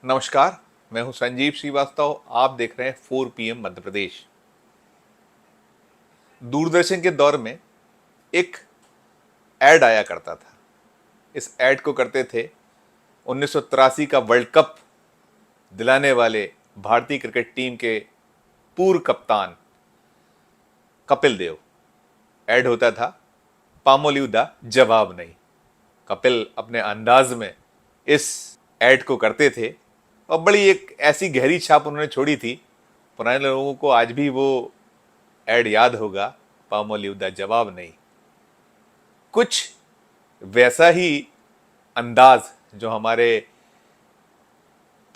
नमस्कार। मैं हूं संजीव श्रीवास्तव। आप देख रहे हैं 4 PM मध्य प्रदेश। दूरदर्शन के दौर में एक ऐड आया करता था। इस ऐड को करते थे 1983 का वर्ल्ड कप दिलाने वाले भारतीय क्रिकेट टीम के पूर्व कप्तान कपिल देव। ऐड होता था पामोलिव दा जवाब नहीं। कपिल अपने अंदाज में इस ऐड को करते थे और बड़ी एक ऐसी गहरी छाप उन्होंने छोड़ी थी। पुराने लोगों को आज भी वो ऐड याद होगा, पामोलिव दा जवाब नहीं। कुछ वैसा ही अंदाज जो हमारे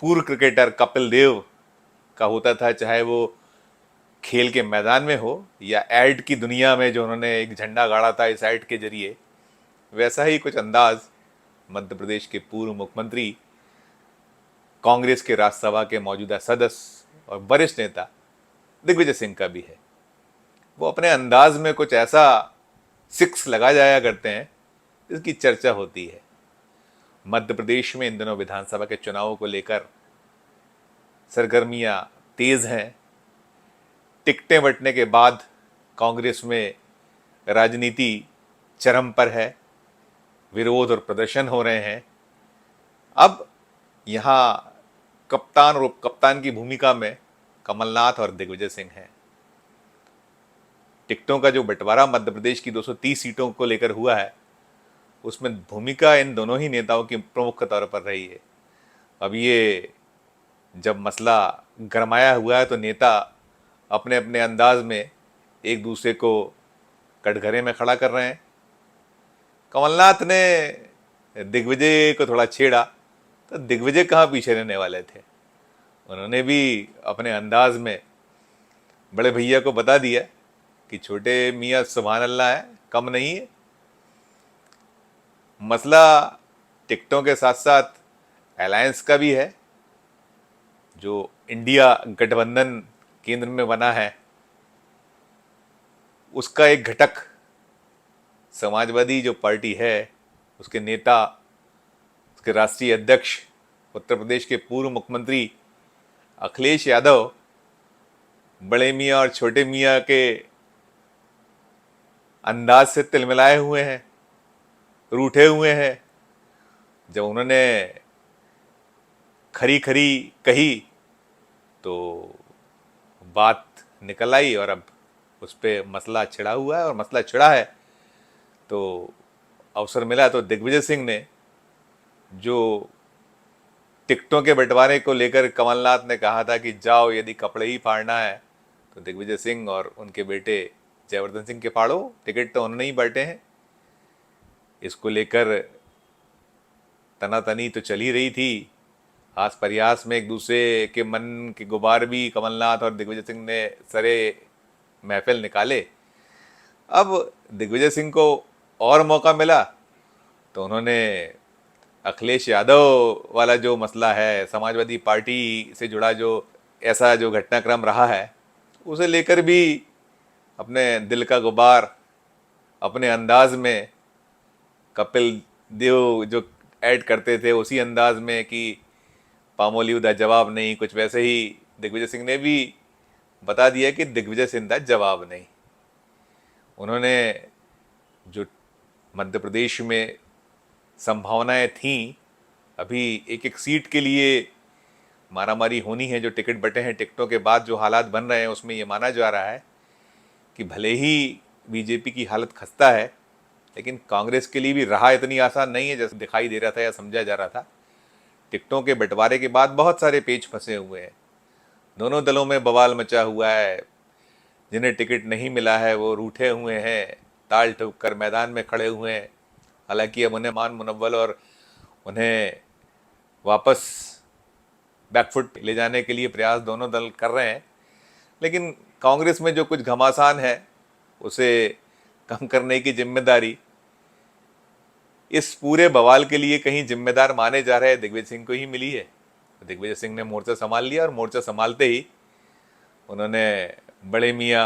पूर्व क्रिकेटर कपिल देव का होता था, चाहे वो खेल के मैदान में हो या ऐड की दुनिया में जो उन्होंने एक झंडा गाड़ा था इस ऐड के जरिए, वैसा ही कुछ अंदाज मध्य प्रदेश के पूर्व मुख्यमंत्री, कांग्रेस के राज्यसभा के मौजूदा सदस्य और वरिष्ठ नेता दिग्विजय सिंह का भी है। वो अपने अंदाज में कुछ ऐसा सिक्स लगा जाया करते हैं जिसकी चर्चा होती है। मध्य प्रदेश में इन दिनों विधानसभा के चुनावों को लेकर सरगर्मियां तेज हैं। टिकटें बंटने के बाद कांग्रेस में राजनीति चरम पर है। विरोध और प्रदर्शन हो रहे हैं। अब यहां कप्तान और उप कप्तान की भूमिका में कमलनाथ और दिग्विजय सिंह हैं। टिकटों का जो बंटवारा मध्य प्रदेश की 230 सीटों को लेकर हुआ है, उसमें भूमिका इन दोनों ही नेताओं की प्रमुख तौर पर रही है। अब ये जब मसला गरमाया हुआ है तो नेता अपने अपने अंदाज में एक दूसरे को कटघरे में खड़ा कर रहे हैं। कमलनाथ ने दिग्विजय को थोड़ा छेड़ा तो दिग्विजय कहाँ पीछे रहने वाले थे। उन्होंने भी अपने अंदाज में बड़े भैया को बता दिया कि छोटे मियाँ सुभान अल्लाह है, कम नहीं है। मसला टिकटों के साथ साथ अलायंस का भी है। जो इंडिया गठबंधन केंद्र में बना है, उसका एक घटक समाजवादी जो पार्टी है, उसके नेता, उसके राष्ट्रीय अध्यक्ष, उत्तर प्रदेश के पूर्व मुख्यमंत्री अखिलेश यादव बड़े मियाँ और छोटे मियाँ के अंदाज से तिलमिलाए हुए हैं, रूठे हुए हैं। जब उन्होंने खरी खरी कही तो बात निकल आई और अब उस पर मसला छिड़ा हुआ है। और मसला छिड़ा है तो अवसर मिला तो दिग्विजय सिंह ने, जो टिकटों के बंटवारे को लेकर कमलनाथ ने कहा था कि जाओ यदि कपड़े ही फाड़ना है तो दिग्विजय सिंह और उनके बेटे जयवर्धन सिंह के फाड़ो, टिकट तो उन्होंने ही बांटे हैं। इसको लेकर तनातनी तो चल ही रही थी। हास प्रयास में एक दूसरे के मन के गुबार भी कमलनाथ और दिग्विजय सिंह ने सरे महफिल निकाले। अब दिग्विजय सिंह को और मौका मिला तो उन्होंने अखिलेश यादव वाला जो मसला है, समाजवादी पार्टी से जुड़ा जो ऐसा जो घटनाक्रम रहा है, उसे लेकर भी अपने दिल का गुबार अपने अंदाज में कपिल देव जो ऐड करते थे उसी अंदाज में कि पामोलिव दा जवाब नहीं, कुछ वैसे ही दिग्विजय सिंह ने भी बता दिया कि दिग्विजय सिंह दा जवाब नहीं। उन्होंने जो मध्य प्रदेश में संभावनाएं थीं, अभी एक एक सीट के लिए मारामारी होनी है, जो टिकट बटे हैं, टिकटों के बाद जो हालात बन रहे हैं उसमें ये माना जा रहा है कि भले ही बीजेपी की हालत खस्ता है, लेकिन कांग्रेस के लिए भी राह इतनी आसान नहीं है जैसे दिखाई दे रहा था या समझा जा रहा था। टिकटों के बंटवारे के बाद बहुत सारे पेच फंसे हुए हैं। दोनों दलों में बवाल मचा हुआ है। जिन्हें टिकट नहीं मिला है वो रूठे हुए हैं, ताल ठोक कर मैदान में खड़े हुए हैं। हालांकि अब उन्हें मान मुनव्वल और उन्हें वापस बैकफुट ले जाने के लिए प्रयास दोनों दल कर रहे हैं, लेकिन कांग्रेस में जो कुछ घमासान है उसे कम करने की जिम्मेदारी इस पूरे बवाल के लिए कहीं जिम्मेदार माने जा रहे दिग्विजय सिंह को ही मिली है। दिग्विजय सिंह ने मोर्चा संभाल लिया और मोर्चा संभालते ही उन्होंने बड़े मियाँ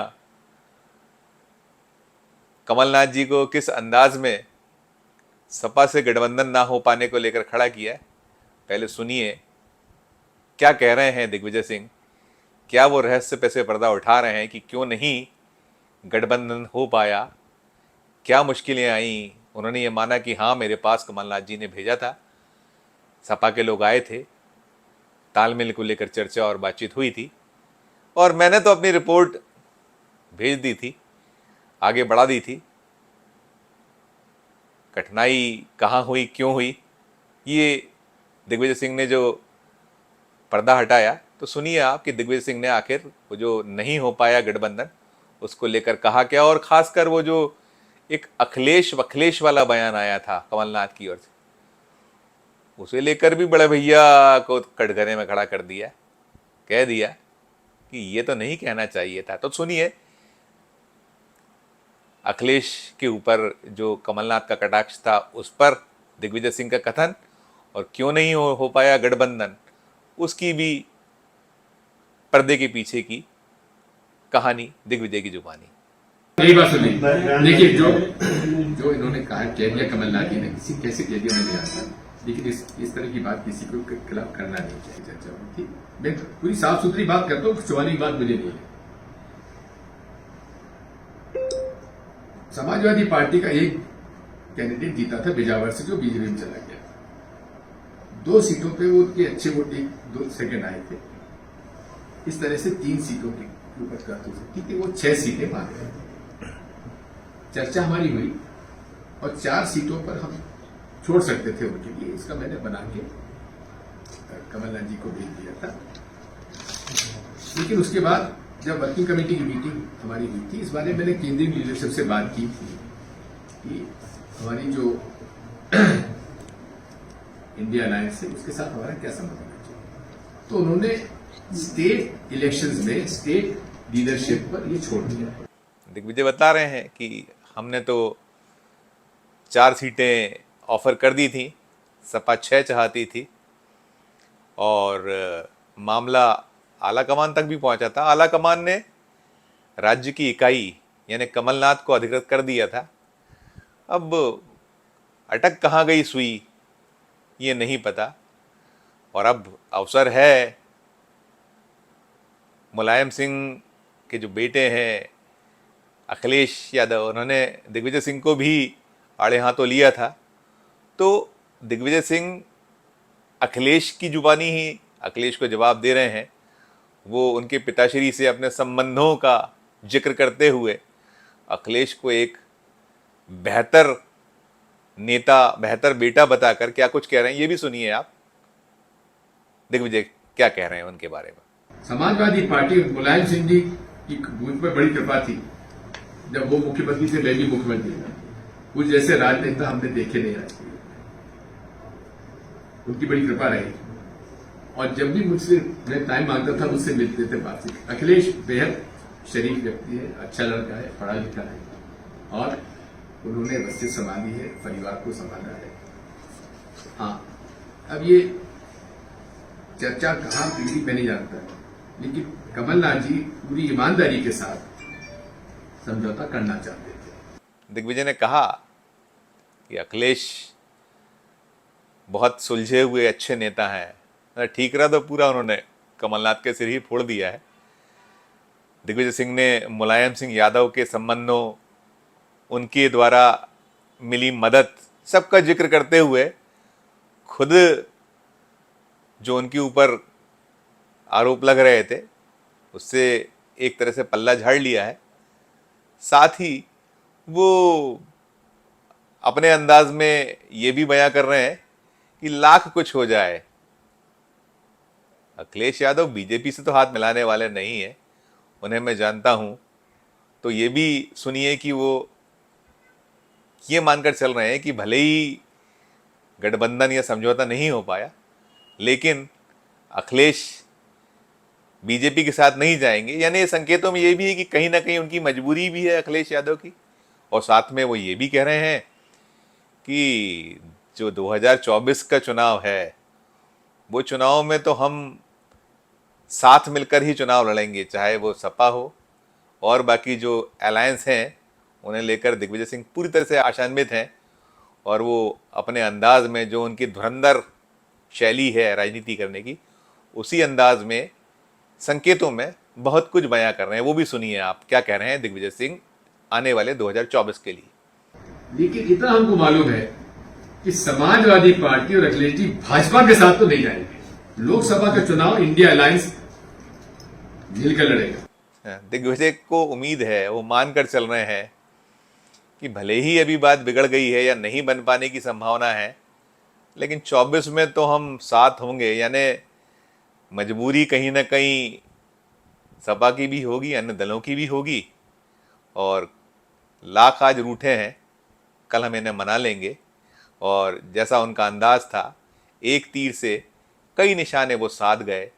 कमलनाथ जी को किस अंदाज में सपा से गठबंधन ना हो पाने को लेकर खड़ा किया है, पहले सुनिए क्या कह रहे हैं दिग्विजय सिंह, क्या वो रहस्य पे से पर्दा उठा रहे हैं कि क्यों नहीं गठबंधन हो पाया, क्या मुश्किलें आई। उन्होंने ये माना कि हाँ मेरे पास कमलनाथ जी ने भेजा था, सपा के लोग आए थे, तालमेल को लेकर चर्चा और बातचीत हुई थी और मैंने तो अपनी रिपोर्ट भेज दी थी, आगे बढ़ा दी थी। कठिनाई कहाँ हुई, क्यों हुई, ये दिग्विजय सिंह ने जो पर्दा हटाया, तो सुनिए आप कि दिग्विजय सिंह ने आखिर वो जो नहीं हो पाया गठबंधन उसको लेकर कहा क्या, और खासकर वो जो एक अखिलेश वखलेश वाला बयान आया था कमलनाथ की ओर से, उसे लेकर भी बड़े भैया को कटघरे में खड़ा कर दिया, कह दिया कि ये तो नहीं कहना चाहिए था। तो सुनिए अखिलेश के ऊपर जो कमलनाथ का कटाक्ष था उस पर दिग्विजय सिंह का कथन, और क्यों नहीं हो पाया गठबंधन उसकी भी पर्दे के पीछे की कहानी दिग्विजय की जुबानी। यही बात सुनी। देखिए जो जो इन्होंने कहा कह दिया कमलनाथ जी ने, किसी कैसे कह दिया मैं जानता, लेकिन इस तरह की बात किसी को खिलाफ करना नहीं चाहिए। चर्चा होती, मैं पूरी साफ सुथरी बात करता हूँ, चुवानी बात मुझे नहीं है। समाजवादी पार्टी का एक कैंडिडेट जीता था बिजावर से, जो बीजेपी में चला गया। 2 सीटों पे वो उनके अच्छे वोट 1-2 सेकंड आए थे। इस तरह से 3 सीटों की ऊपर कर ठीक है, वो 6 सीटें पा गए। चर्चा हमारी हुई और 4 सीटों पर हम छोड़ सकते थे उनके लिए, इसका मैंने बना के कमलनाथ जी को भेज दिया था। लेकिन उसके बाद जब वर्किंग कमेटी की मीटिंग हमारी हुई थी, इस बारे में मैंने केंद्रीय लीडरशिप से बात की थी कि हमारी जो इंडिया अलायंस है उसके साथ हमारा क्या संबंध होना चाहिए। तो उन्होंने स्टेट इलेक्शंस में स्टेट लीडरशिप पर ये छोड़ दिया। दिग्विजय बता रहे हैं कि हमने तो 4 सीटें ऑफर कर दी थी, सपा 6 चाहती थी और मामला आला कमान तक भी पहुंचा था। आला कमान ने राज्य की इकाई यानी कमलनाथ को अधिकृत कर दिया था। अब अटक कहाँ गई सुई ये नहीं पता, और अब अवसर है मुलायम सिंह के जो बेटे हैं अखिलेश यादव, उन्होंने दिग्विजय सिंह को भी आड़े हाथों लिया था। तो दिग्विजय सिंह अखिलेश की जुबानी ही अखिलेश को जवाब दे रहे हैं। वो उनके पिताश्री से अपने संबंधों का जिक्र करते हुए अखिलेश को एक बेहतर नेता, बेहतर बेटा बताकर क्या कुछ कह रहे हैं, ये भी सुनिए आप दिग्विजय क्या कह रहे हैं उनके बारे में। समाजवादी पार्टी मुलायम सिंह जी की मुझ पर बड़ी कृपा थी, जब वो मुख्यमंत्री थे मैं भी मुख्यमंत्री था। कुछ जैसे राजनेता हमने देखे नहीं आज, उनकी बड़ी कृपा रही। और जब भी मुझसे मैं टाइम मांगता था मुझसे मिलते थे, बातचीत। अखिलेश बेहद शरीफ व्यक्ति है, अच्छा लड़का है, पढ़ा लिखा है और उन्होंने बच्चे संभाली है, परिवार को संभाला है। हाँ, अब ये चर्चा कहाँ बिगड़ी मैं नहीं जानता, लेकिन कमलनाथ जी पूरी ईमानदारी के साथ समझौता करना चाहते थे। दिग्विजय ने कहा कि अखिलेश बहुत सुलझे हुए अच्छे नेता हैं। ठीक रहा तो पूरा उन्होंने कमलनाथ के सिर ही फोड़ दिया है। दिग्विजय सिंह ने मुलायम सिंह यादव के संबंधों, उनके द्वारा मिली मदद, सबका जिक्र करते हुए खुद जो उनके ऊपर आरोप लग रहे थे उससे एक तरह से पल्ला झाड़ लिया है। साथ ही वो अपने अंदाज में ये भी बयां कर रहे हैं कि लाख कुछ हो जाए, अखिलेश यादव बीजेपी से तो हाथ मिलाने वाले नहीं है, उन्हें मैं जानता हूं। तो ये भी सुनिए कि वो ये मानकर चल रहे हैं कि भले ही गठबंधन या समझौता नहीं हो पाया, लेकिन अखिलेश बीजेपी के साथ नहीं जाएंगे। यानी ये संकेतों में ये भी है कि कहीं ना कहीं उनकी मजबूरी भी है अखिलेश यादव की। और साथ में वो ये भी कह रहे हैं कि जो 2024 का चुनाव है वो चुनाव में तो हम साथ मिलकर ही चुनाव लड़ेंगे, चाहे वो सपा हो और बाकी जो अलायंस हैं उन्हें लेकर दिग्विजय सिंह पूरी तरह से आशान्वित हैं। और वो अपने अंदाज में जो उनकी धुरंधर शैली है राजनीति करने की, उसी अंदाज में संकेतों में बहुत कुछ बयां कर रहे हैं। वो भी सुनिए आप क्या कह रहे हैं दिग्विजय सिंह आने वाले 2024 के लिए। लेकिन इतना हमको मालूम है कि समाजवादी पार्टी और अखिलेश जी भाजपा के साथ तो नहीं जाएंगे। लोकसभा का चुनाव इंडिया अलायंस मिलकर लड़ेगा। दिग्विजय को उम्मीद है, वो मानकर चल रहे हैं कि भले ही अभी बात बिगड़ गई है या नहीं बन पाने की संभावना है, लेकिन 24 में तो हम साथ होंगे। यानी मजबूरी कहीं ना कहीं सपा की भी होगी, अन्य दलों की भी होगी, और लाख आज रूठे हैं, कल हम इन्हें मना लेंगे। और जैसा उनका अंदाज था, एक तीर से कई निशाने वो साध गए,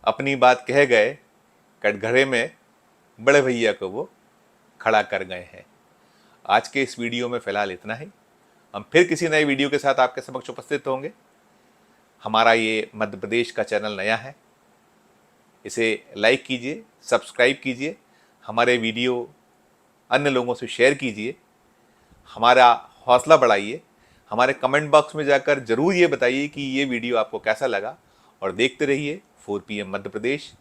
अपनी बात कह गए, कटघरे में बड़े भैया को वो खड़ा कर गए हैं। आज के इस वीडियो में फिलहाल इतना ही। हम फिर किसी नए वीडियो के साथ आपके समक्ष उपस्थित होंगे। हमारा ये मध्य प्रदेश का चैनल नया है, इसे लाइक कीजिए, सब्सक्राइब कीजिए, हमारे वीडियो अन्य लोगों से शेयर कीजिए, हमारा हौसला बढ़ाइए। हमारे कमेंट बॉक्स में जाकर जरूर ये बताइए कि ये वीडियो आपको कैसा लगा, और देखते रहिए 4 PM मध्य प्रदेश,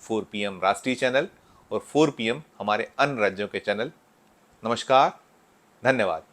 4 PM राष्ट्रीय चैनल और 4 PM हमारे अन्य राज्यों के चैनल। नमस्कार, धन्यवाद।